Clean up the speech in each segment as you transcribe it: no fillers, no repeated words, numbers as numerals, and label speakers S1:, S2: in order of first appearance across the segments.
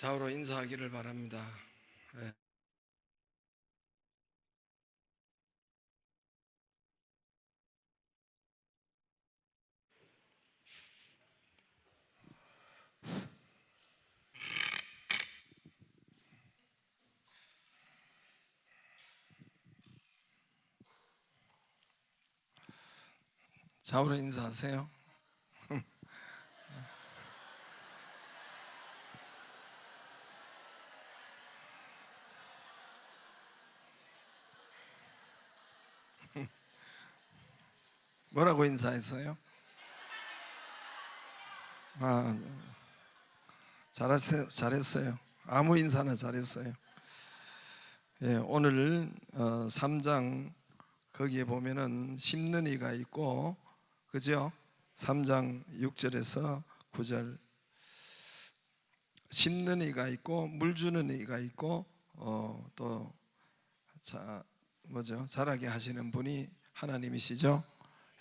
S1: 좌우로 인사하기를 바랍니다. 예. 좌우로 인사하세요. 뭐라고 인사했어요? 아, 잘했어요. 아무 인사나 잘했어요. 예, 오늘 3장 거기에 보면은 심는 이가 있고, 그죠? 3장 6절에서 9절 심는 이가 있고 물 주는 이가 있고 또 자라게 하시는 분이 하나님이시죠.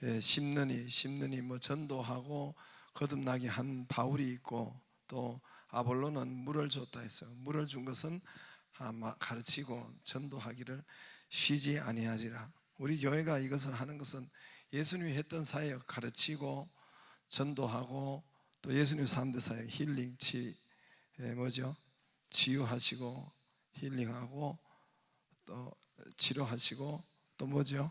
S1: 예, 심는 이 뭐 전도하고 거듭나게 한 바울이 있고, 또 아볼로는 물을 줬다 했어요. 물을 준 것은 가르치고 전도하기를 쉬지 아니하리라. 우리 교회가 이것을 하는 것은 예수님이 했던 사역 가르치고 전도하고, 또 예수님 3대 사역 힐링 치유하시고 힐링하고 또 치료하시고 또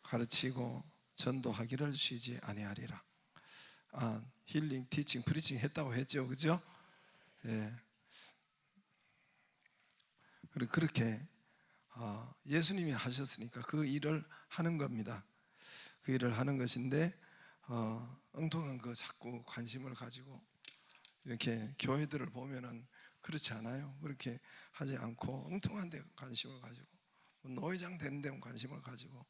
S1: 가르치고 전도하기를 쉬지 아니하리라. 힐링, 티칭, 프리칭 했다고 했죠, 그죠? 예. 그리고 그렇게 예수님이 하셨으니까 그 일을 하는 겁니다. 그 일을 하는 것인데 엉뚱한 거 자꾸 관심을 가지고 이렇게 교회들을 보면은 그렇지 않아요. 그렇게 하지 않고 엉뚱한 데 관심을 가지고, 노회장 되는 데 관심을 가지고,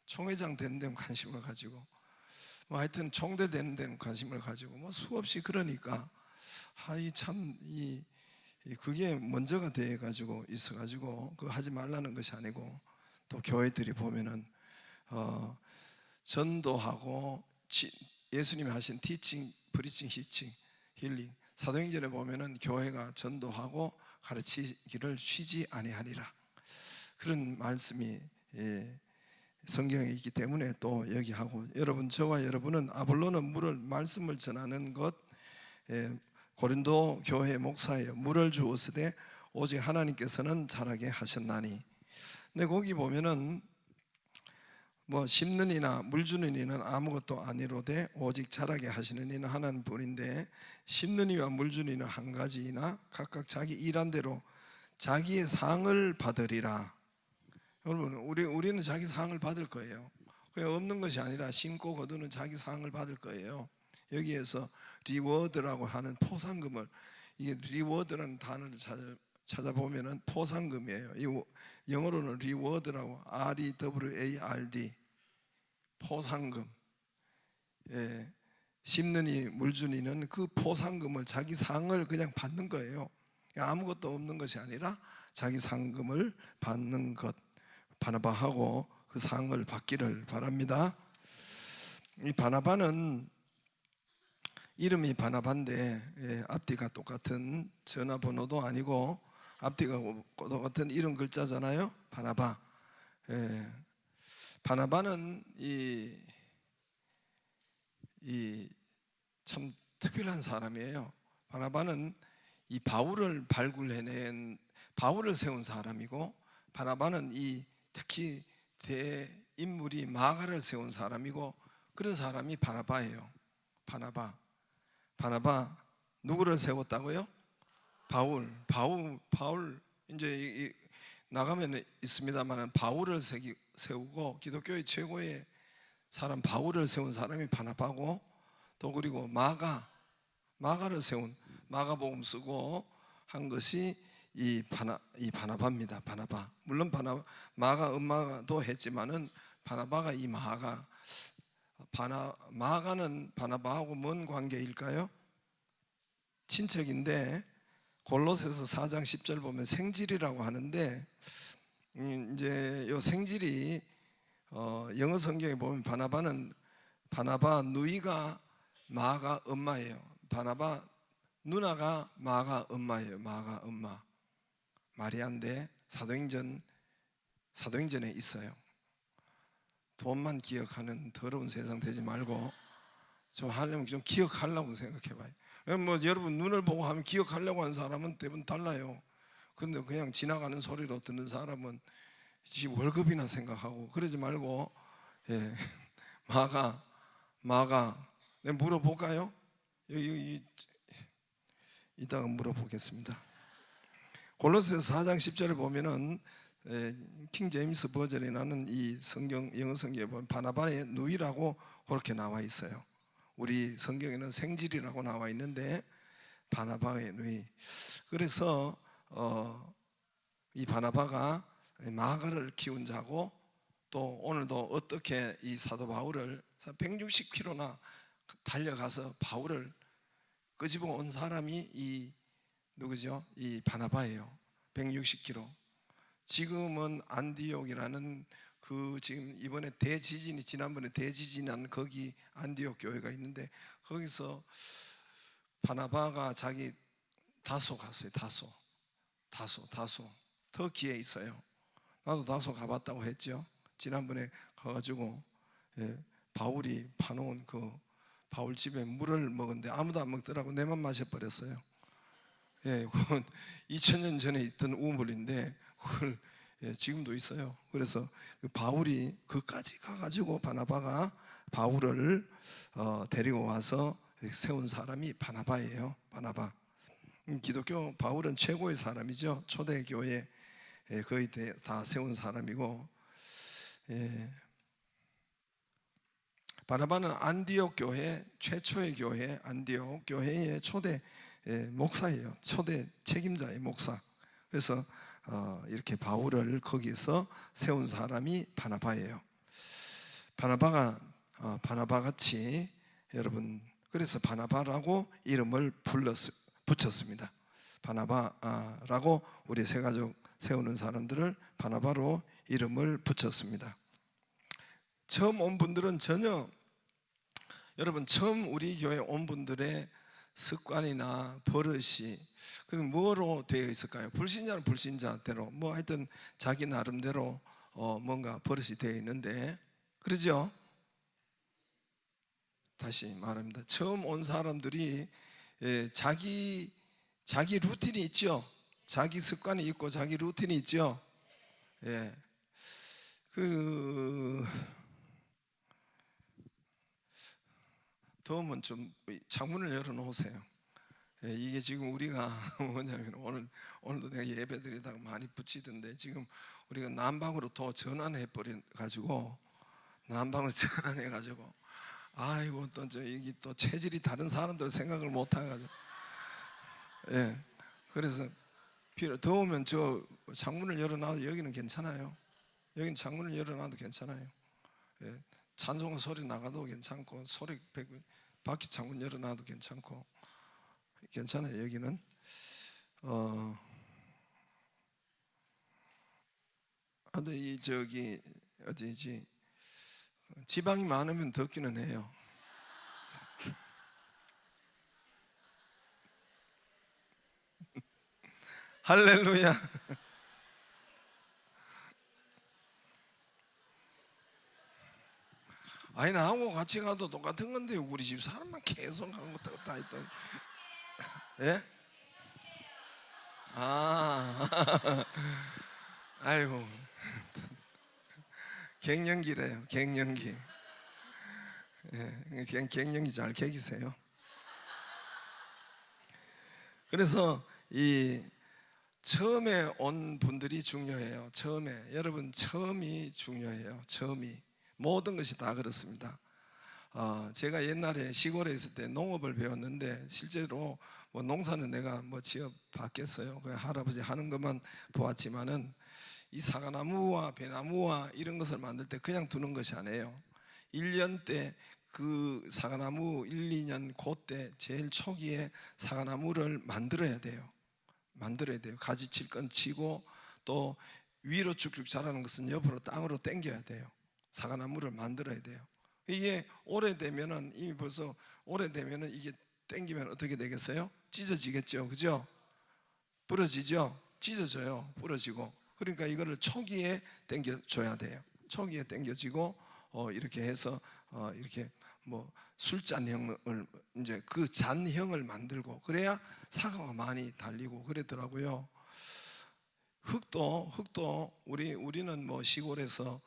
S1: 총회장 되는 데 관심을 가지고, 하여튼 총대 되는 데는 관심을 가지고 수없이, 그러니까 그게 먼저가 돼 가지고 있어 가지고 그거 하지 말라는 것이 아니고, 또 교회들이 보면은 전도하고 예수님이 하신 티칭, 프리칭, 히칭, 힐링, 사도행전에 보면은 교회가 전도하고 가르치기를 쉬지 아니하리라, 그런 말씀이 성경에 있기 때문에 또 여기 하고, 여러분, 저와 여러분은 아볼로는 물을, 말씀을 전하는 것, 고린도 교회 목사예요. 물을 주었으되 오직 하나님께서는 자라게 하셨나니. 근데 거기 보면은 심는 이나 물 주는 이는 아무것도 아니로되 오직 자라게 하시는 이는 하나님 뿐인데, 심는 이와 물 주는 이는 한 가지이나 각각 자기 일한 대로 자기의 상을 받으리라. 여러분, 우리는 자기 상을 받을 거예요. 그냥 없는 것이 아니라 심고 거두는 자기 상을 받을 거예요. 여기에서 리워드라고 하는 포상금을, 이게 리워드라는 단어를 찾아보면은 포상금이에요. 영어로는 리워드라고, REWARD, 포상금. 예, 심는 이 물주니는 그 포상금을, 자기 상을 그냥 받는 거예요. 아무것도 없는 것이 아니라 자기 상금을 받는 것, 바나바하고 그 상을 받기를 바랍니다. 이 바나바는 이름이 바나바인데, 앞뒤가 똑같은, 전화번호도 아니고 앞뒤가 똑같은 이름 글자잖아요. 바나바. 바나바는 참 특별한 사람이에요. 바나바는 이 바울을 바울을 세운 사람이고, 바나바는 특히 대인물이 마가를 세운 사람이고, 그런 사람이 바나바예요. 바나바 누구를 세웠다고요? 바울 이제 나가면 있습니다만 바울을 세우고, 기독교의 최고의 사람 바울을 세운 사람이 바나바고, 또 그리고 마가를 세운, 마가복음 쓰고 한 것이 이 바나바입니다. 바나바. 물론 마가 엄마도 했지만은 바나바가 마가는 바나바하고 뭔 관계일까요? 친척인데, 골로새서 4장 10절 보면 생질이라고 하는데, 이제 요 생질이 영어 성경에 보면 바나바 누이가 마가 엄마예요. 바나바 누나가 마가 엄마예요. 마가 엄마 마리아인데 사도행전에 있어요. 돈만 기억하는 더러운 세상 되지 말고 좀 하려면 좀 기억하려고 생각해봐요. 뭐 여러분 눈을 보고 하면 기억하려고 하는 사람은 대부분 달라요. 근데 그냥 지나가는 소리로 듣는 사람은 지금 월급이나 생각하고 그러지 말고, 예. 마가 내가 물어볼까요? 여기 이따가 물어보겠습니다. 골로새서 4장 10절에 보면은 킹 제임스 버전이라는 이 성경 영어 성경에 보면 바나바의 누이라고 그렇게 나와 있어요. 우리 성경에는 생질이라고 나와 있는데 바나바의 누이. 그래서 이 바나바가 마가를 키운 자고, 또 오늘도 어떻게 이 사도 바울을 160km나 달려가서 바울을 끄집어 온 사람이 이 누구죠? 이 바나바예요. 160km. 지금은 안디옥이라는 그 지금 이번에 대지진이 지난번에 대지진이 난 거기 안디옥 교회가 있는데 거기서 바나바가 자기 다소 갔어요. 다소 터키에 있어요. 나도 다소 가봤다고 했죠. 지난번에 가가지고 바울이 파놓은 그 바울 집에 물을 먹었는데 아무도 안 먹더라고. 내만 마셔버렸어요. 그건 2000년 전에 있던 우물인데 그걸 지금도 있어요. 그래서 그 바울이 그까지 가가지고 바나바가 바울을 데리고 와서 세운 사람이 바나바예요. 바나바. 기독교 바울은 최고의 사람이죠. 초대교회 거의 다 세운 사람이고, 바나바는 안디옥 교회 최초의 교회 안디옥 교회의 초대 목사예요. 초대 책임자의 목사. 그래서 이렇게 바울을 거기서 세운 사람이 바나바예요. 바나바같이 여러분, 그래서 바나바라고 이름을 붙였습니다. 바나바라고 우리 새가족 세우는 사람들을 바나바로 이름을 붙였습니다. 처음 온 분들은 전혀, 여러분 처음 우리 교회 온 분들의 습관이나 버릇이 뭐로 되어 있을까요? 불신자는 불신자대로 뭐 하여튼 자기 나름대로 뭔가 버릇이 되어 있는데, 그러죠? 다시 말합니다. 처음 온 사람들이 자기 루틴이 있죠. 자기 습관이 있고 자기 루틴이 있죠. 더우면 좀 창문을 열어놓으세요. 이게 지금 우리가 뭐냐면 오늘도 내가 예배드리다가 많이 붙이던데, 지금 우리가 난방으로 또 전환해 버려 가지고 난방을 전환해 가지고 아이고 또 이게 또 체질이 다른 사람들 생각을 못 해가지고, 그래서 더우면 저 창문을 열어놔도 여기는 괜찮아요. 여기는 창문을 열어놔도 괜찮아요. 찬송 소리 나가도 괜찮고, 소리 바퀴 창문 열어놔도 괜찮고 괜찮아요. 여기는 이 저기 어디지, 지방이 많으면 덥기는 해요. 할렐루야. 아니 나하고 같이 가도 똑같은 건데 우리 집 사람만 계속 한 것도 다 있던. 예? 아이고 갱년기래요. 갱년기. 갱년기 잘 계기세요. 그래서 이 처음에 온 분들이 중요해요. 여러분 처음이 중요해요. 처음이 모든 것이 다 그렇습니다. 제가 옛날에 시골에 있을 때 농업을 배웠는데 실제로 뭐 농사는 내가 뭐 지어 봤겠어요. 그냥 할아버지 하는 것만 보았지만은 이 사과나무와 배나무와 이런 것을 만들 때 그냥 두는 것이 아니에요. 1년 때 그 사과나무 1, 2년 그때 제일 초기에 사과나무를 만들어야 돼요. 가지 칠 건 치고 또 위로 쭉쭉 자라는 것은 옆으로 땅으로 당겨야 돼요. 사과나무를 만들어야 돼요. 이게 오래되면은 이미 벌써 오래되면은 이게 당기면 어떻게 되겠어요? 찢어지겠죠, 그죠? 부러지죠? 찢어져요, 부러지고. 그러니까 이거를 초기에 당겨줘야 돼요. 초기에 당겨지고 이렇게 해서 이렇게 뭐 술잔형을 이제 그 잔형을 만들고 그래야 사과가 많이 달리고 그러더라고요. 흙도 우리는 뭐 시골에서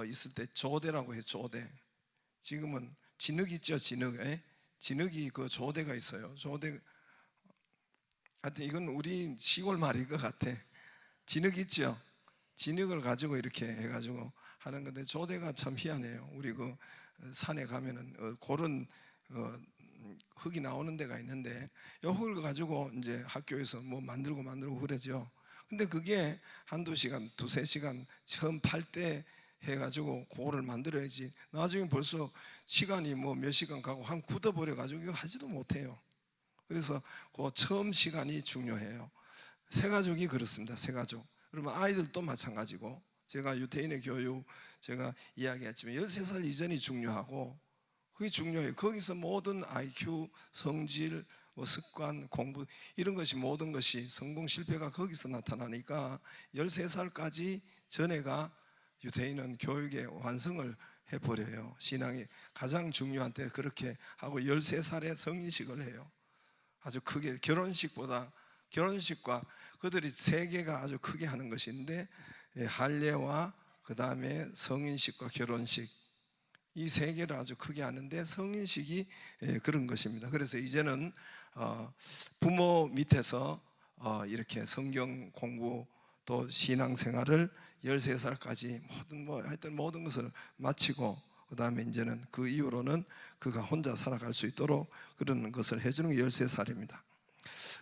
S1: 있을 때 조대라고 해요. 조대. 지금은 진흙 있죠, 진흙. 진흙이 그 조대가 있어요. 조대. 하여튼 이건 우리 시골 말일 것 같아. 진흙 있죠. 진흙을 가지고 이렇게 해가지고 하는 건데 조대가 참 희한해요. 우리 그 산에 가면은 그런 흙이 나오는 데가 있는데 이 흙을 가지고 이제 학교에서 뭐 만들고 그러죠. 근데 그게 한두 시간, 두세 시간 처음 팔 때 해가지고 그거를 만들어야지. 나중에 벌써 시간이 뭐 몇 시간 가고 한 굳어버려 가지고 이거 하지도 못해요. 그래서 그 처음 시간이 중요해요. 새가족이 그렇습니다. 새가족. 그러면 아이들도 마찬가지고 제가 유태인의 교육 제가 이야기했지만 13살 이전이 중요하고 그게 중요해요. 거기서 모든 IQ, 성질, 뭐 습관, 공부 이런 것이 모든 것이 성공 실패가 거기서 나타나니까 13살까지 전에가 유대인은 교육의 완성을 해버려요. 신앙이 가장 중요한 때 그렇게 하고 13살에 성인식을 해요. 아주 크게 결혼식과 그들이 세 개가 아주 크게 하는 것인데 할례와 그 다음에 성인식과 결혼식 이 세 개를 아주 크게 하는데 성인식이 그런 것입니다. 그래서 이제는 부모 밑에서 이렇게 성경 공부 또 신앙생활을 13살까지 하여튼 모든 것을 마치고 그 다음에 이제는 그 이후로는 그가 혼자 살아갈 수 있도록 그런 것을 해주는 게 13살입니다.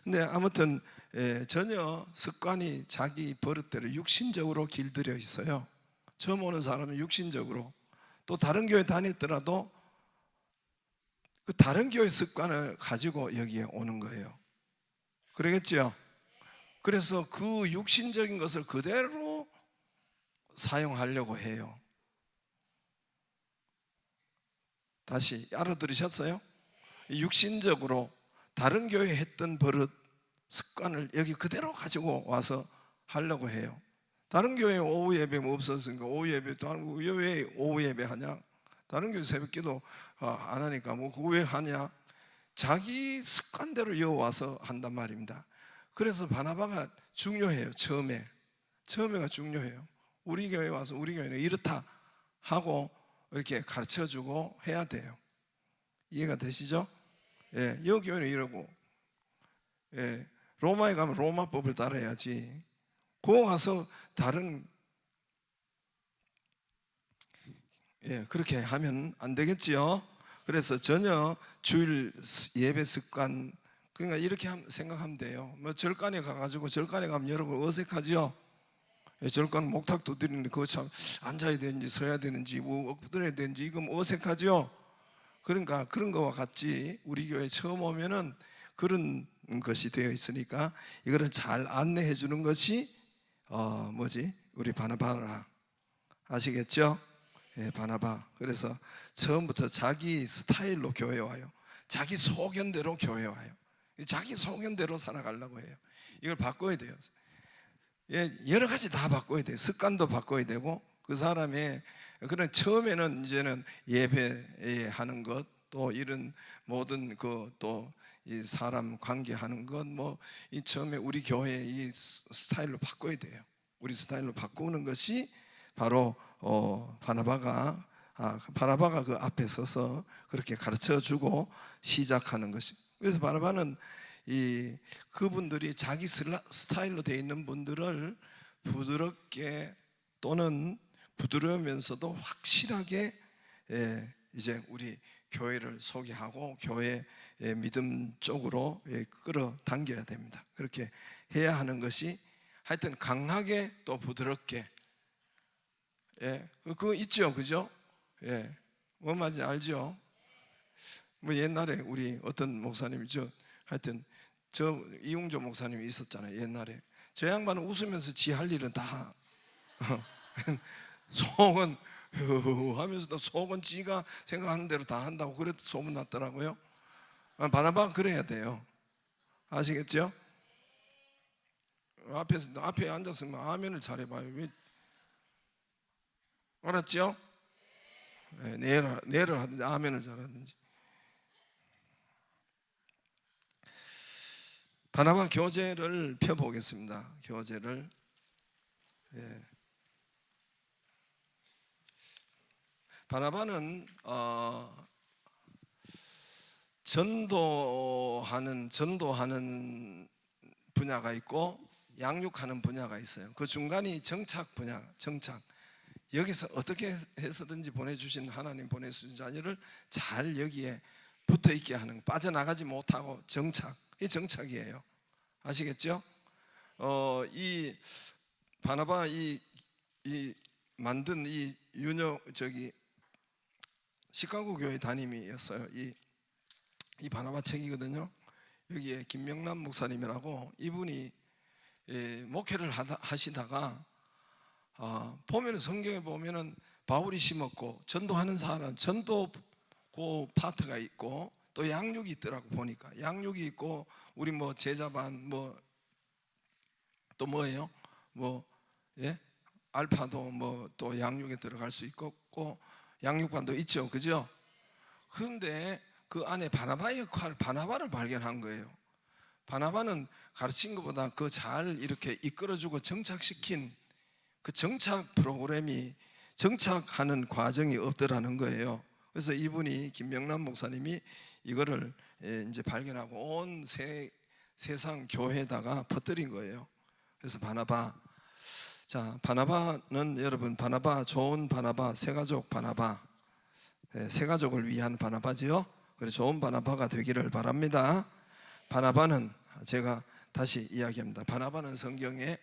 S1: 근데 아무튼 전혀 습관이 자기 버릇대로 육신적으로 길들여 있어요. 처음 오는 사람은 육신적으로 또 다른 교회 다녔더라도 그 다른 교회 습관을 가지고 여기에 오는 거예요. 그러겠죠? 그래서 그 육신적인 것을 그대로 사용하려고 해요. 다시 알아들으셨어요? 육신적으로 다른 교회 했던 버릇, 습관을 여기 그대로 가지고 와서 하려고 해요. 다른 교회 오후 예배 뭐 없었으니까 오후 예배도 하고 왜 오후 예배 하냐? 다른 교회 새벽기도 안 하니까 뭐 그거 왜 하냐? 자기 습관대로 이어와서 한단 말입니다. 그래서 바나바가 중요해요. 처음에가 중요해요. 우리 교회 와서 우리 교회는 이렇다 하고 이렇게 가르쳐주고 해야 돼요. 이해가 되시죠? 예, 이 교회는 이러고 로마에 가면 로마법을 따라야지. 그거 가서 다른 그렇게 하면 안 되겠지요. 그래서 전혀 주일 예배 습관 그러니까 이렇게 생각하면 돼요. 뭐 절간에 가가지고 절간에 가면 여러분 어색하죠. 절간 목탁도 드리는데 그거 참 앉아야 되는지 서야 되는지 뭐 엎드려야 되는지 이거 어색하죠. 그러니까 그런 거와 같이 우리 교회 처음 오면은 그런 것이 되어 있으니까 이거를 잘 안내해 주는 것이 우리 바나바라 아시겠죠? 예, 바나바. 그래서 처음부터 자기 스타일로 교회 와요. 자기 소견대로 교회 와요. 자기 소견대로 살아가려고 해요. 이걸 바꿔야 돼요. 예, 여러 가지 다 바꿔야 돼요. 습관도 바꿔야 되고 그 사람의 그런 처음에는 이제는 예배하는 것 또 이런 모든 그 또 이 사람 관계하는 것 뭐 이 처음에 우리 교회 이 스타일로 바꿔야 돼요. 우리 스타일로 바꾸는 것이 바로 바나바가 그 앞에 서서 그렇게 가르쳐 주고 시작하는 것이. 그래서 바나바는 그분들이 자기 스타일로 되어 있는 분들을 부드럽게 또는 부드러우면서도 확실하게 이제 우리 교회를 소개하고 교회의 믿음 쪽으로 끌어당겨야 됩니다. 그렇게 해야 하는 것이 하여튼 강하게 또 부드럽게 그거 있죠, 그죠? 뭔 말인지 알죠? 뭐 옛날에 우리 어떤 목사님이 하여튼 이웅조 목사님이 있었잖아요. 옛날에 저 양반은 웃으면서 지 할 일은 다 속은 하면서도 속은 지가 생각하는 대로 다 한다고 그래도 소문 났더라고요. 바나바가 그래야 돼요. 아시겠죠? 앞에 앉았으면 아멘을 잘해봐요. 왜? 알았죠? 네, 내를 하든지 아멘을 잘하든지. 바나바 교제를 펴보겠습니다. 교제를. 예. 바나바는 전도하는 분야가 있고 양육하는 분야가 있어요. 그 중간이 정착 분야, 정착. 여기서 어떻게 해서든지 보내주신 하나님 보내주신 자녀를 잘 여기에 붙어 있게 하는, 빠져나가지 못하고 정착. 이 정착이에요. 아시겠죠? 이 바나바 이 만든 이 시카고 교회 담임이었어요. 이 바나바 책이거든요. 여기에 김명남 목사님이라고 이분이 목회를 하시다가 보면은 성경에 보면은 바울이 심었고 전도하는 사람 전도 그 파트가 있고 또 양육이 있더라고. 보니까 양육이 있고 우리 뭐 제자반 뭐 또 뭐예요? 예? 알파도 뭐 또 양육에 들어갈 수 있고 양육반도 있죠. 그죠? 그런데 그 안에 바나바의 역할, 바나바를 발견한 거예요. 바나바는 가르친 것보다 그 잘 이렇게 이끌어주고 정착시킨 그 정착 프로그램이, 정착하는 과정이 없더라는 거예요. 그래서 이분이 김명남 목사님이 이거를 이제 발견하고 온 세상 교회에다가 퍼뜨린 거예요. 그래서 바나바. 자, 바나바는 여러분, 바나바, 좋은 바나바, 새가족 바나바, 새가족을 위한 바나바지요. 그래서 좋은 바나바가 되기를 바랍니다. 바나바는 제가 다시 이야기합니다. 바나바는 성경에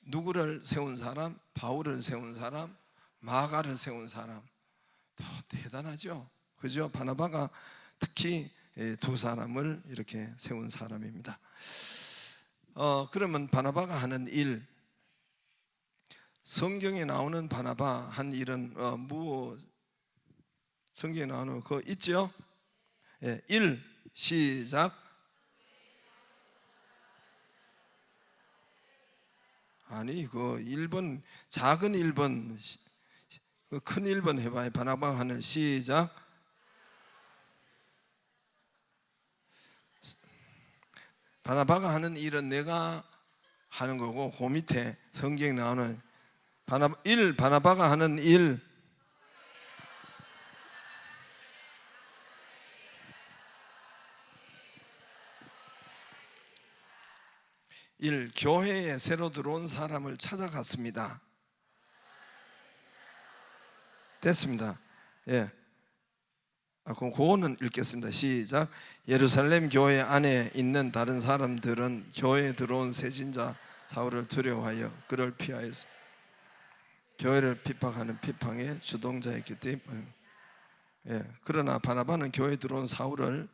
S1: 누구를 세운 사람? 바울을 세운 사람, 마가를 세운 사람. 더 대단하죠. 그죠? 바나바가 특히 두 사람을 이렇게 세운 사람입니다. 그러면 바나바가 하는 일, 성경에 나오는 바나바 한 일은 성경에 나오는 거 있죠? 일 시작. 아니 그 1번 작은 1번 큰 1번 해봐요. 바나바가 하는 시작. 바나바가 하는 일은 내가 하는 거고 그 밑에 성경에 나오는 바나바가 하는 일. 교회에 새로 들어온 사람을 찾아갔습니다. 됐습니다. 예. 그럼 그거는 읽겠습니다. 시작. 예루살렘 교회 안에 있는 다른 사람들은 교회에 들어온 새신자 사울을 두려워하여 그를 피하였어. 교회를 핍박하는 핍박의 주동자였기 때문에. 예. 그러나 바나바는 교회에 들어온 사울을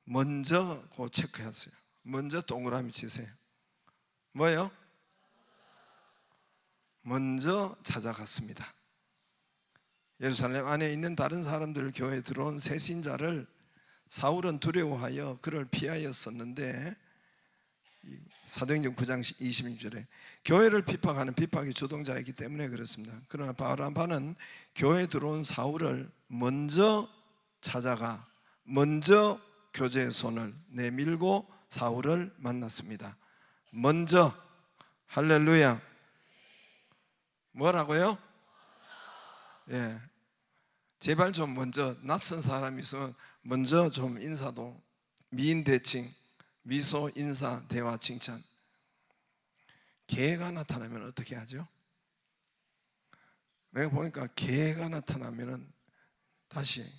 S1: 먼저 체크했어요. 먼저 동그라미 치세요. 뭐예요? 먼저 찾아갔습니다. 예루살렘 안에 있는 다른 사람들, 교회에 들어온 새신자를 사울은 두려워하여 그를 피하였었는데, 사도행전 9장 26절에 교회를 핍박하는 핍박의 주동자이기 때문에 그렇습니다. 그러나 바나바는 교회에 들어온 사울을 먼저 찾아가 먼저 교제의 손을 내밀고 사울을 만났습니다. 먼저. 할렐루야. 뭐라고요? 예. 제발 좀 먼저, 낯선 사람이 있으면 먼저 좀 인사도, 미인 대칭, 미소, 인사, 대화, 칭찬. 개가 나타나면 어떻게 하죠? 내가 보니까 개가 나타나면은 다시,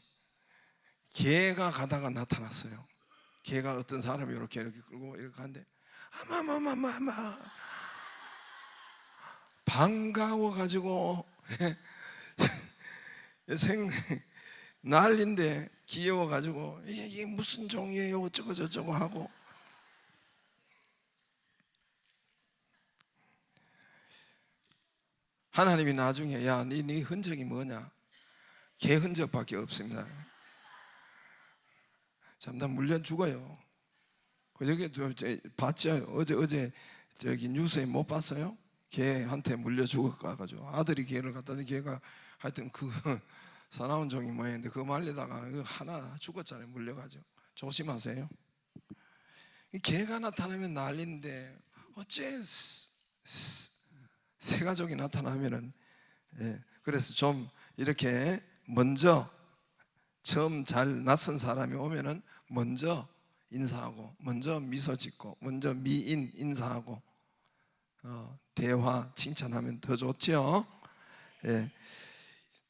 S1: 개가 가다가 나타났어요. 개가 어떤 사람이 이렇게 끌고 이렇게 하는데 아마마마마마 반가워가지고 난리인데 귀여워가지고 이게 무슨 종이에요 어쩌고 저쩌고 하고. 하나님이 나중에 야, 네 흔적이 뭐냐? 개 흔적밖에 없습니다. 잠깐 물려 죽어요. 그저께 봤죠? 어제 저기 뉴스에 못 봤어요? 개한테 물려 죽어가지고 아들이 개를 갖다 준 개가 하여튼 그 사나운 종이 모양인데 그거 말리다가 하나 죽었잖아요. 물려가지고. 조심하세요. 이 개가 나타나면 난리인데 어째 새 가족이 나타나면은 그래서 좀 이렇게 먼저 처음 잘 낯선 사람이 오면은 먼저 인사하고 먼저 미소 짓고 먼저 미인 인사하고 대화 칭찬하면 더 좋죠.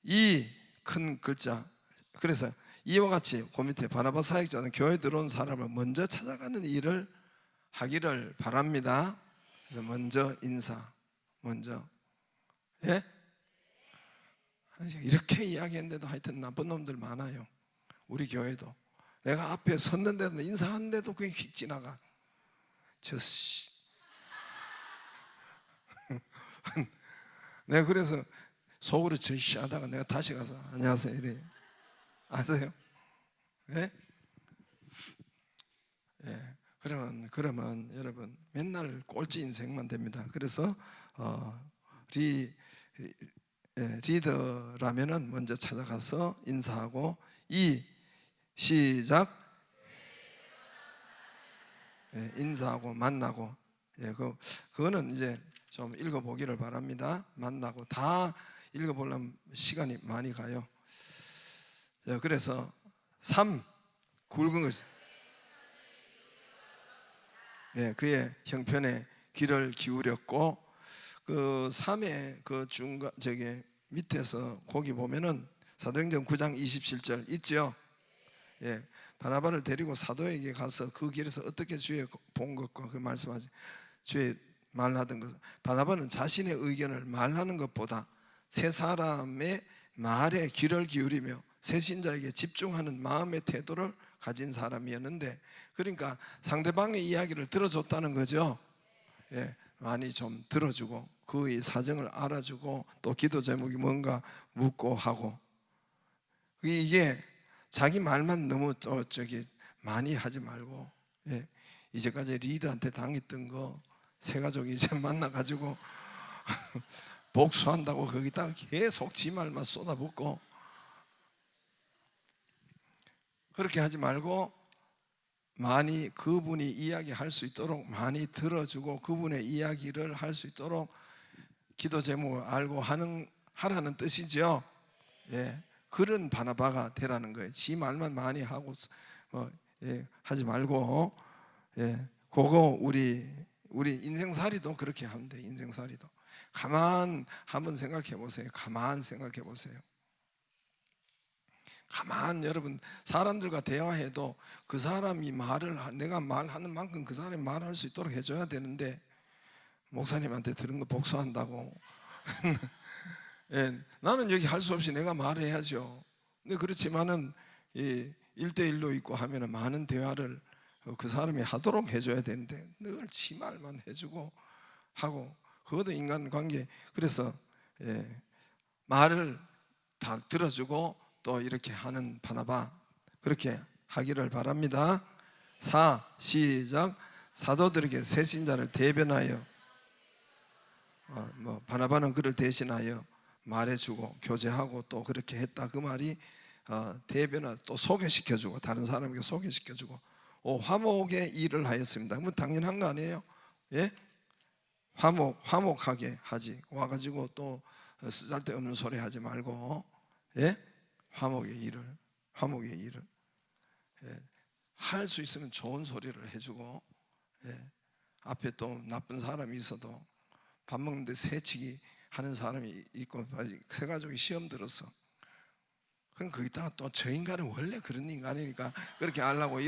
S1: 이 큰 글자. 그래서 이와 같이 그 밑에 바나바 사역자는 교회 들어온 사람을 먼저 찾아가는 일을 하기를 바랍니다. 그래서 먼저 인사, 먼저 이렇게 이야기했는데도 하여튼 나쁜 놈들 많아요. 우리 교회도 내가 앞에 섰는데도 인사하는데도 그게 휙 지나가. 내가 그래서 속으로 저씨 하다가 내가 다시 가서 안녕하세요 이래. 아세요? 그러면 여러분 맨날 꼴찌 인생만 됩니다. 그래서 리더라면은 먼저 찾아가서 인사하고 시작. 인사하고 만나고. 그거는 이제 좀 읽어보기를 바랍니다. 만나고 다 읽어보려면 시간이 많이 가요. 그래서 3 굵은 것. 그의 형편에 귀를 기울였고 그 3의 그 중간 저기 밑에서 거기 보면은 사도행전 9장 27절 있죠. 바나바를 데리고 사도에게 가서 그 길에서 어떻게 주의 본 것과 그 말씀하지 주의 말하던 것. 바나바는 자신의 의견을 말하는 것보다 세 사람의 말에 귀를 기울이며 새 신자에게 집중하는 마음의 태도를 가진 사람이었는데, 그러니까 상대방의 이야기를 들어줬다는 거죠. 많이 좀 들어주고 그의 사정을 알아주고 또 기도 제목이 뭔가 묻고 하고. 이게 자기 말만 너무 많이 하지 말고 이제까지 리더한테 당했던 거 새 가족이 이제 만나가지고 복수한다고 거기다 계속 지 말만 쏟아붓고 그렇게 하지 말고 많이 그분이 이야기할 수 있도록 많이 들어주고 그분의 이야기를 할 수 있도록 기도 제목을 알고 하라는 뜻이죠. 그런 바나바가 되라는 거예요. 지 말만 많이 하고 하지 말고 그거 우리 인생살이도 그렇게 하면 돼. 인생살이도 가만 한번 생각해 보세요. 가만 생각해 보세요. 가만 여러분 사람들과 대화해도 그 사람이 내가 말하는 만큼 그 사람이 말할 수 있도록 해줘야 되는데 목사님한테 들은 거 복수한다고 나는 여기 할 수 없이 내가 말해야죠. 근데 그렇지만은 1대1로 있고 하면은 많은 대화를 그 사람이 하도록 해줘야 되는데 늘 지 말만 해주고 하고 그것도 인간관계. 그래서 말을 다 들어주고 또 이렇게 하는 바나바 그렇게 하기를 바랍니다. 4 시작. 사도들에게 새 신자를 대변하여 바나바는 그를 대신하여 말해주고 교제하고 또 그렇게 했다. 그 말이 대변하 또 소개시켜주고 다른 사람에게 소개시켜주고 화목의 일을 하였습니다. 그러면 당연한 거 아니에요? 화목하게 하지. 와가지고 또 쓰잘데없는 소리 하지 말고 화목의 일을 할 수 있으면 좋은 소리를 해주고 앞에 또 나쁜 사람이 있어도 밥 먹는데 새치기 하는 사람이 있고 새 가족이 시험 들었어. 그럼 거기다가 또 저 인간은 원래 그런 인간이니까 그렇게 하려고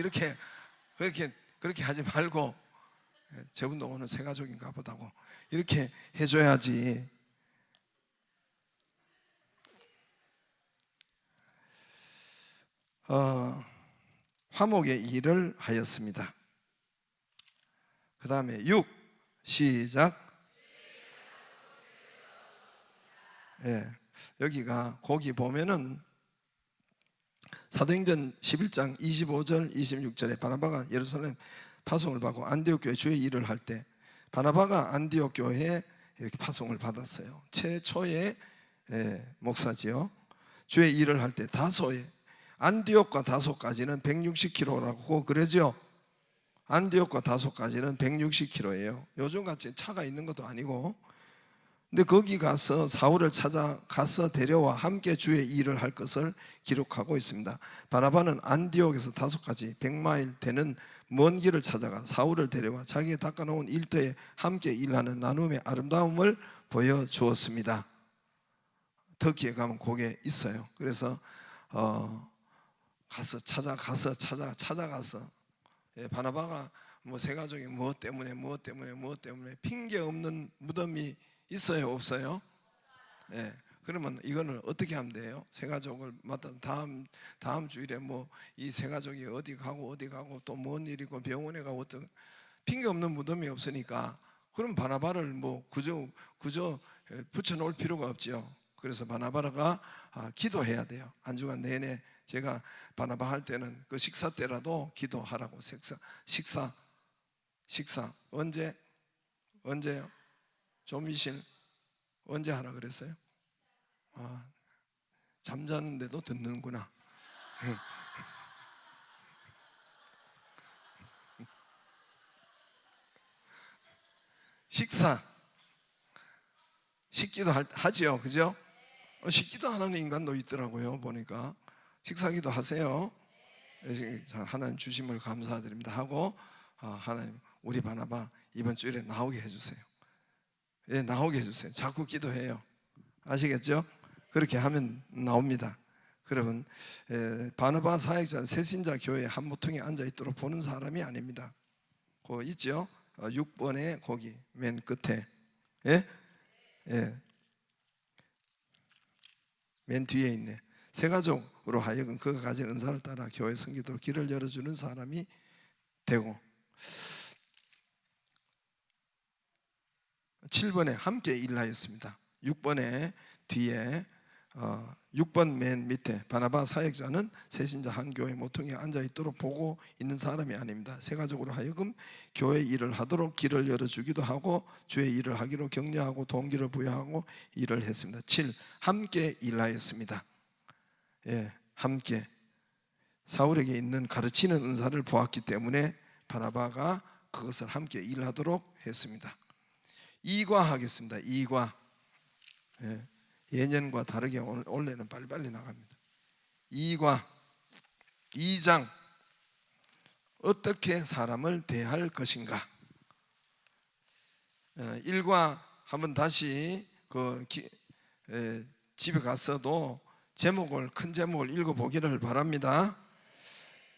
S1: 그렇게 하지 말고 저분도 오늘 새 가족인가 보다고 이렇게 해줘야지. 화목의 일을 하였습니다. 그 다음에 6 시작. 여기가 거기 보면은 사도행전 11장 25절 26절에 바나바가 예루살렘 파송을 받고 안디옥 교회 주의 일을 할 때, 바나바가 안디옥 교회에 이렇게 파송을 받았어요. 최초의 목사지요. 주의 일을 할 때 다소에, 안디옥과 다소까지는 160km라고 그러죠. 안디옥과 다소까지는 160km예요. 요즘같이 차가 있는 것도 아니고. 근데 거기 가서 사울을 찾아가서 데려와 함께 주의 일을 할 것을 기록하고 있습니다. 바나바는 안디옥에서 다소까지 100마일 되는 먼 길을 찾아가 사울을 데려와 자기의 닦아놓은 일터에 함께 일하는 나눔의 아름다움을 보여주었습니다. 터키에 가면 그게 있어요. 그래서 찾아가서 바나바가 뭐 세 가족이 무엇 때문에 핑계 없는 무덤이 있어요, 없어요? 예. 그러면 이거는 어떻게 하면 돼요? 세 가족을 맡아 다음 주일에 뭐 이 세 가족이 어디 가고 또 뭔 일이고 병원에 가고 어떤 핑계 없는 무덤이 없으니까, 그럼 바나바를 뭐 그저 붙여놓을 필요가 없지요. 그래서 바나바가 기도해야 돼요. 한 주간 내내 제가 바나바 할 때는 그 식사 때라도 기도하라고. 식사 언제요? 조미실 언제 하라 그랬어요? 잠자는데도 듣는구나. 식기도 하지요, 그죠? 식기도 안 하는 인간도 있더라고요, 보니까. 식사기도 하세요. 하나님 주심을 감사드립니다 하고, 하나님 우리 바나바 이번 주일에 나오게 해주세요. 예, 나오게 해주세요. 자꾸 기도해요. 아시겠죠? 그렇게 하면 나옵니다. 그러면 바나바 사역자 새신자 교회 한 모퉁이에 앉아 있도록 보는 사람이 아닙니다. 그 있죠? 6번에 거기 맨 끝에, 예? 예. 맨 뒤에 있네. 세 가족으로 하여금 그가 가진 은사를 따라 교회 성기도로 길을 열어주는 사람이 되고, 7번에 함께 일하였습니다. 6번에 뒤에 6번 맨 밑에 바나바 사역자는 새신자 한 교회 모퉁이에 앉아 있도록 보고 있는 사람이 아닙니다. 세 가족으로 하여금 교회 일을 하도록 길을 열어주기도 하고 주의 일을 하기로 격려하고 동기를 부여하고 일을 했습니다. 7. 함께 일하였습니다. 예, 함께 사울에게 있는 가르치는 은사를 보았기 때문에 바나바가 그것을 함께 일하도록 했습니다. 2과 하겠습니다. 2과. 예, 예년과 다르게 올해는 빨리빨리 나갑니다. 2과 2장 어떻게 사람을 대할 것인가. 1과 한번 다시 집에 가서도 큰 제목을 읽어보기를 바랍니다.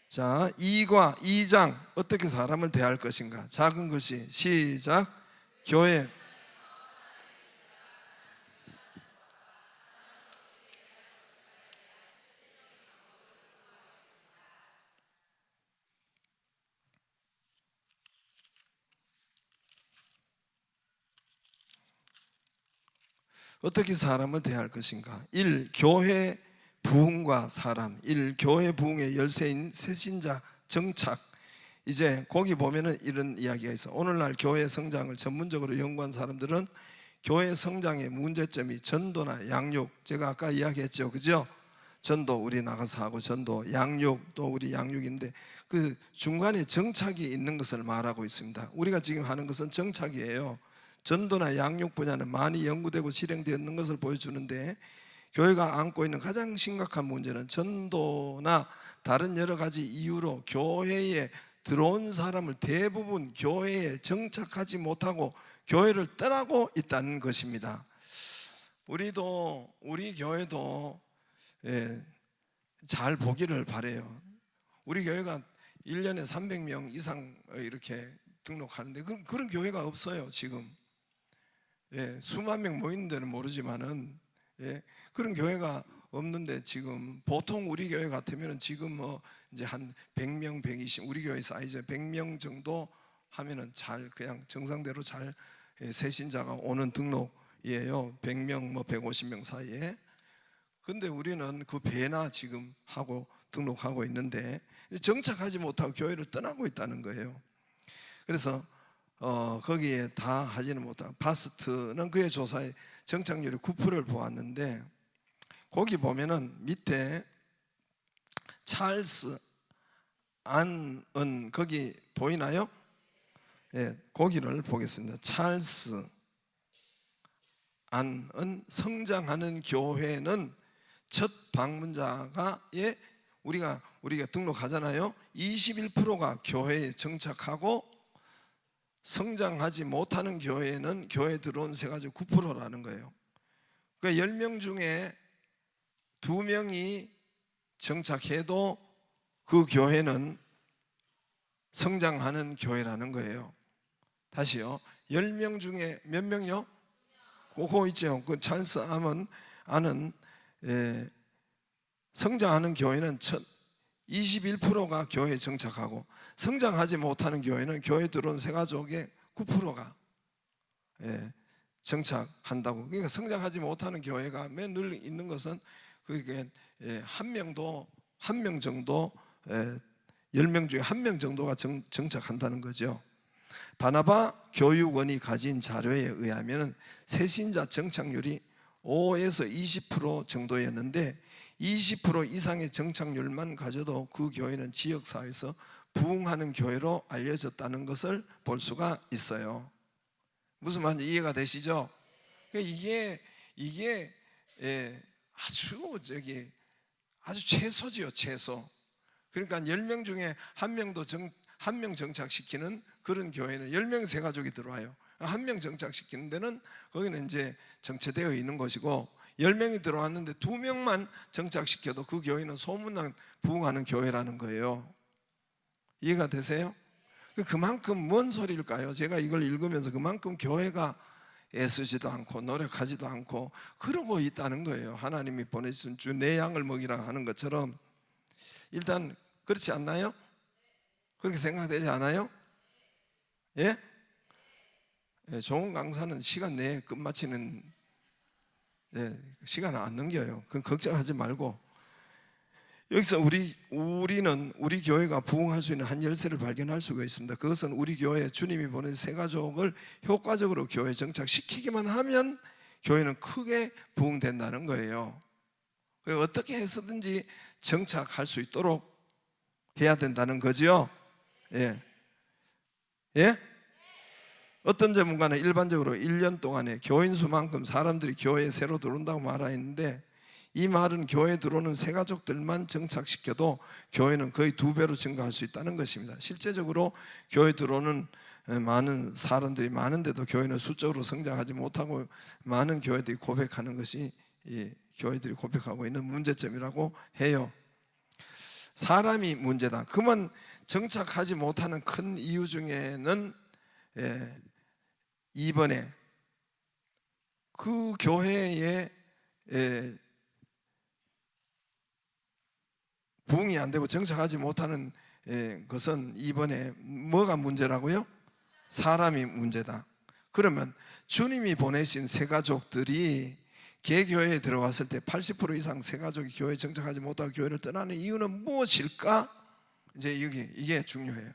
S1: 자, 2과 2장 어떻게 사람을 대할 것인가. 작은 글씨 시작. 교회. 어떻게 사람을 대할 것인가. 1. 교회 부흥과 사람. 1. 교회 부흥의 열쇠인 새신자 정착. 이제 거기 보면은 이런 이야기가 있어. 오늘날 교회 성장을 전문적으로 연구한 사람들은 교회 성장의 문제점이 전도나 양육, 제가 아까 이야기했죠, 그죠? 전도 우리 나가서 하고, 전도, 양육, 또 우리 양육인데 그 중간에 정착이 있는 것을 말하고 있습니다. 우리가 지금 하는 것은 정착이에요. 전도나 양육 분야는 많이 연구되고 실행되는 것을 보여주는데, 교회가 안고 있는 가장 심각한 문제는 전도나 다른 여러 가지 이유로 교회에 들어온 사람을 대부분 교회에 정착하지 못하고 교회를 떠나고 있다는 것입니다. 우리 교회도 잘 보기를 바라요. 우리 교회가 1년에 300명 이상 이렇게 등록하는데 그런 교회가 없어요, 지금. 수만 명 모이는 데는 모르지만은 그런 교회가 없는데, 지금 보통 우리 교회 같으면 지금 뭐 이제 한 100명, 120, 우리 교회 사이즈 100명 정도 하면은 잘 그냥 정상대로 잘 새신자가 오는 등록이에요. 100명 뭐 150명 사이에. 근데 우리는 그 배나 지금 하고 등록하고 있는데 정착하지 못하고 교회를 떠나고 있다는 거예요. 그래서 거기에 다 하지는 못하고, 바스트는 그의 조사에 정착률이 9%를 보았는데, 거기 보면은 밑에 찰스 안은 거기 보이나요? 예, 거기를 보겠습니다. 찰스 안은 성장하는 교회는 첫 방문자가 우리가 등록하잖아요. 21%가 교회에 정착하고 성장하지 못하는 교회는 교회에 들어온 세 가지 9%라는 거예요. 그러니까 10명 중에 2명이 정착해도 그 교회는 성장하는 교회라는 거예요. 다시요. 10명 중에 몇 명요? 그거 있죠. 그 찰스 안은 성장하는 교회는 21%가 교회에 정착하고, 성장하지 못하는 교회는 교회에 들어온 세 가족의 9%가 정착한다고. 그러니까 성장하지 못하는 교회가 늘 있는 것은 그게 한 명 정도, 10명 중에 1명 정도가 정착한다는 거죠. 바나바 교육원이 가진 자료에 의하면 새신자 정착률이 5에서 20% 정도였는데, 20% 이상의 정착률만 가져도 그 교회는 지역사회에서 부흥하는 교회로 알려졌다는 것을 볼 수가 있어요. 무슨 말인지 이해가 되시죠? 이게 아주 최소지요, 최소. 그러니까 10명 중에 1명 정착시키는 그런 교회는 10명 세 가족이 들어와요. 1명 정착시키는 데는 거기는 이제 정체되어 있는 것이고, 10명이 들어왔는데 2명만 정착시켜도 그 교회는 소문난 부흥하는 교회라는 거예요. 이해가 되세요? 그만큼 뭔 소리일까요? 제가 이걸 읽으면서 그만큼 교회가 애쓰지도 않고 노력하지도 않고 그러고 있다는 거예요. 하나님이 보내주신 주 내 양을 먹이라 하는 것처럼. 일단 그렇지 않나요? 그렇게 생각되지 않아요? 예? 좋은 강사는 시간 내에 끝마치는 시간을 안 넘겨요. 그건 걱정하지 말고, 여기서 우리는 우리 교회가 부흥할 수 있는 한 열쇠를 발견할 수가 있습니다. 그것은 우리 교회에 주님이 보낸 세 가족을 효과적으로 교회에 정착시키기만 하면 교회는 크게 부흥된다는 거예요. 그리고 어떻게 해서든지 정착할 수 있도록 해야 된다는 거죠. 예? 어떤 전문가는 일반적으로 1년 동안에 교인 수만큼 사람들이 교회에 새로 들어온다고 말하는데, 이 말은 교회에 들어오는 새 가족들만 정착시켜도 교회는 거의 2배로 증가할 수 있다는 것입니다. 실제적으로 교회에 들어오는 많은 사람들이 많은데도 교회는 수적으로 성장하지 못하고 많은 교회들이 고백하는 것이 교회들이 고백하고 있는 문제점이라고 해요. 사람이 문제다. 그만 정착하지 못하는 큰 이유 중에는 2번에 그 교회에 부흥이 안 되고 정착하지 못하는 것은 2번에 뭐가 문제라고요? 사람이 문제다. 그러면 주님이 보내신 새 가족들이 개교회에 들어왔을 때 80% 이상 새 가족이 교회에 정착하지 못하고 교회를 떠나는 이유는 무엇일까? 이제 이게 중요해요.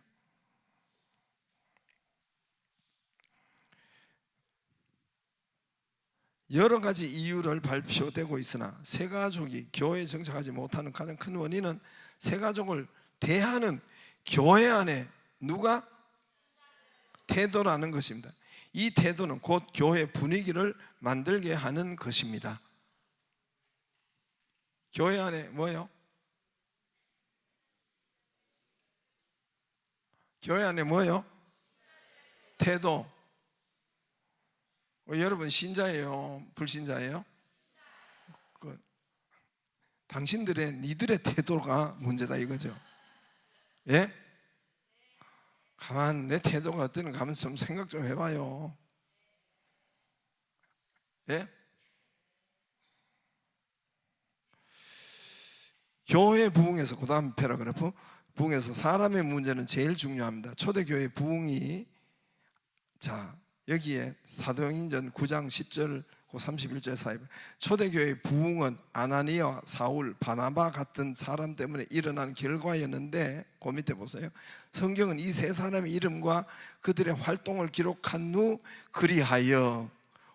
S1: 여러 가지 이유를 발표되고 있으나 새 가족이 교회에 정착하지 못하는 가장 큰 원인은 새 가족을 대하는 교회 안에 누가? 태도라는 것입니다. 이 태도는 곧 교회 분위기를 만들게 하는 것입니다. 교회 안에 뭐예요? 교회 안에 뭐예요? 태도. 여러분 신자예요? 불신자예요? 니들의 태도가 문제다 이거죠. 예? 가만 내 태도가 어떤가 가만 좀 생각 좀 해봐요. 예? 교회 부흥에서, 그 다음 패러그래프, 부흥에서 사람의 문제는 제일 중요합니다. 초대교회 부흥이, 자 여기에 사도행전 9장 10절, 그 그 31절 사이 초대교회의 부흥은 아나니아와 사울, 바나바 같은 사람 때문에 일어난 결과였는데, 그 밑에 보세요. 성경은 이 세 사람의 이름과 그들의 활동을 기록한 후 그리하여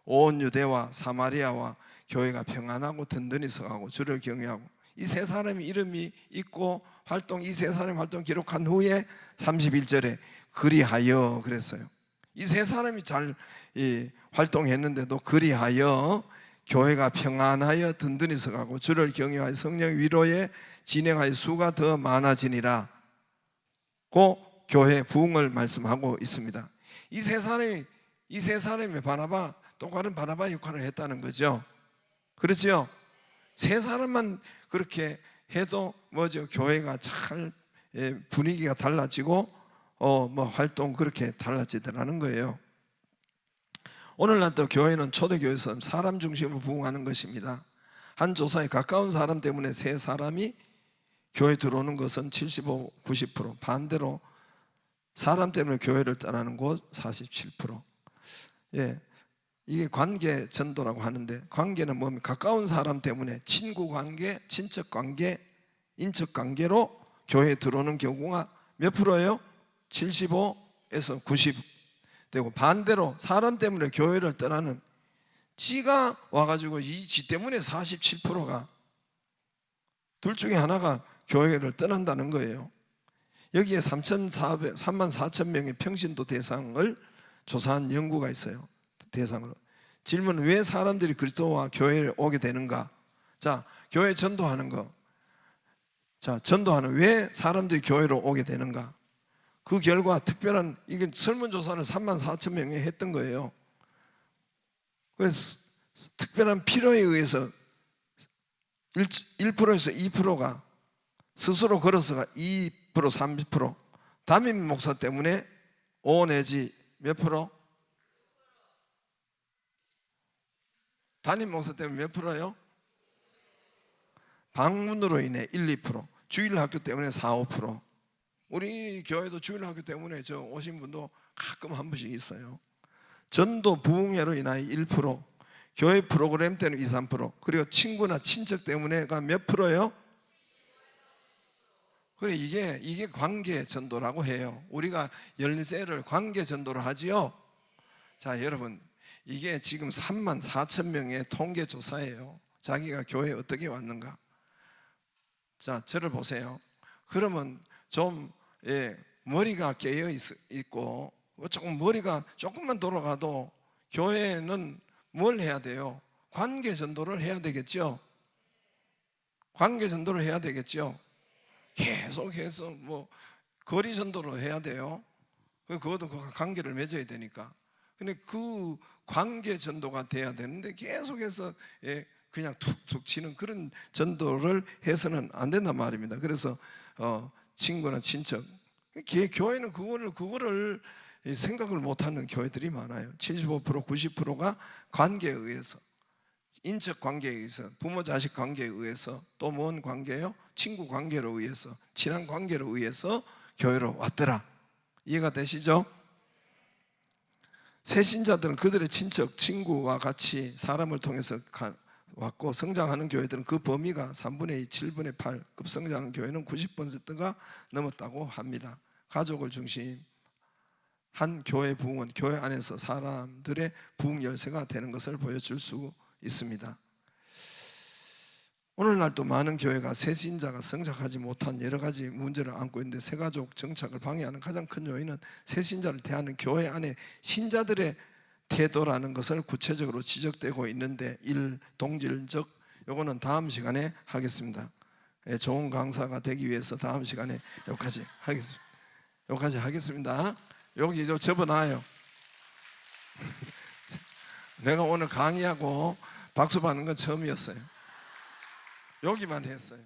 S1: 온 유대와 사마리아와 교회가 평안하고 든든히 서가고 주를 경외하고, 이 세 사람의 이름이 있고 활동, 이 세 사람의 활동 기록한 후에 31절에 그리하여 그랬어요. 이 세 사람이 잘 활동했는데도 그리하여 교회가 평안하여 든든히 서가고 주를 경외하여 성령 위로에 진행하여 수가 더 많아지니라. 그 교회 부흥을 말씀하고 있습니다. 이 세 사람이 바나바, 똑같은 바나바 역할을 했다는 거죠. 그렇죠? 세 사람만 그렇게 해도 뭐죠? 교회가 잘 분위기가 달라지고 활동 그렇게 달라지더라는 거예요. 오늘날 또 교회는 초대교회에서 사람 중심으로 부흥하는 것입니다. 한 조사에 가까운 사람 때문에 세 사람이 교회 들어오는 것은 75, 90%, 반대로 사람 때문에 교회를 떠나는 곳 47%. 이게 관계 전도라고 하는데, 관계는 뭡니까? 가까운 사람 때문에 친구 관계, 친척 관계, 인척 관계로 교회에 들어오는 경우가 몇 프로예요? 75에서 90 되고, 반대로 사람 때문에 교회를 떠나는, 지가 와가지고 지 때문에 47%가, 둘 중에 하나가 교회를 떠난다는 거예요. 여기에 3만 4천 명의 평신도 대상을 조사한 연구가 있어요. 대상으로. 질문은 왜 사람들이 그리스도와 교회에 오게 되는가? 자, 교회 전도하는 거. 자, 전도하는, 왜 사람들이 교회로 오게 되는가? 그 결과 특별한, 이게 설문조사를 3만 4천 명이 했던 거예요. 그래서 특별한 필요에 의해서 1%에서 2%가 스스로 걸어서가 2%, 30%, 담임 목사 때문에 5 내지 몇 프로? 담임 목사 때문에 몇 프로요? 방문으로 인해 1, 2%, 주일학교 때문에 4, 5%. 우리 교회도 주일학교 때문에 저 오신 분도 가끔 한 번씩 있어요. 전도 부흥회로 인하여 1%, 교회 프로그램 때문에 2, 3%, 그리고 친구나 친척 때문에가 몇 프로예요? 그래, 이게 관계 전도라고 해요. 우리가 열린 셀을 관계 전도를 하지요. 자, 여러분, 이게 지금 3만 4천 명의 통계 조사예요. 자기가 교회에 어떻게 왔는가. 자, 저를 보세요. 그러면 좀 머리가 깨어 있고 조금 머리가 조금만 돌아가도 교회는 뭘 해야 돼요? 관계 전도를 해야 되겠죠. 관계 전도를 해야 되겠죠. 계속해서 뭐 거리 전도를 해야 돼요. 그것도 그 관계를 맺어야 되니까. 근데 그 관계 전도가 돼야 되는데 계속해서 그냥 툭툭 치는 그런 전도를 해서는 안 된단 말입니다. 그래서 친구나 친척, 교회는 그거를 생각을 못하는 교회들이 많아요. 75%, 90%가 관계에 의해서, 인척 관계에 의해서, 부모 자식 관계에 의해서, 또 뭔 관계요? 친구 관계로 의해서, 친한 관계로 의해서 교회로 왔더라. 이해가 되시죠? 새 신자들은 그들의 친척, 친구와 같이 사람을 통해서 왔고, 성장하는 교회들은 그 범위가 3분의 2, 7분의 8, 급성장하는 교회는 90%가 넘었다고 합니다. 가족을 중심한 교회 부흥은 교회 안에서 사람들의 부흥 열쇠가 되는 것을 보여줄 수 있습니다. 오늘날 또 많은 교회가 새 신자가 성장하지 못한 여러 가지 문제를 안고 있는데, 새가족 정착을 방해하는 가장 큰 요인은 새 신자를 대하는 교회 안에 신자들의 태도라는 것을 구체적으로 지적되고 있는데, 동질적, 요거는 다음 시간에 하겠습니다. 좋은 강사가 되기 위해서 다음 시간에 여기까지 하겠습니다. 여기 접어놔요. 내가 오늘 강의하고 박수 받는 건 처음이었어요. 여기만 했어요.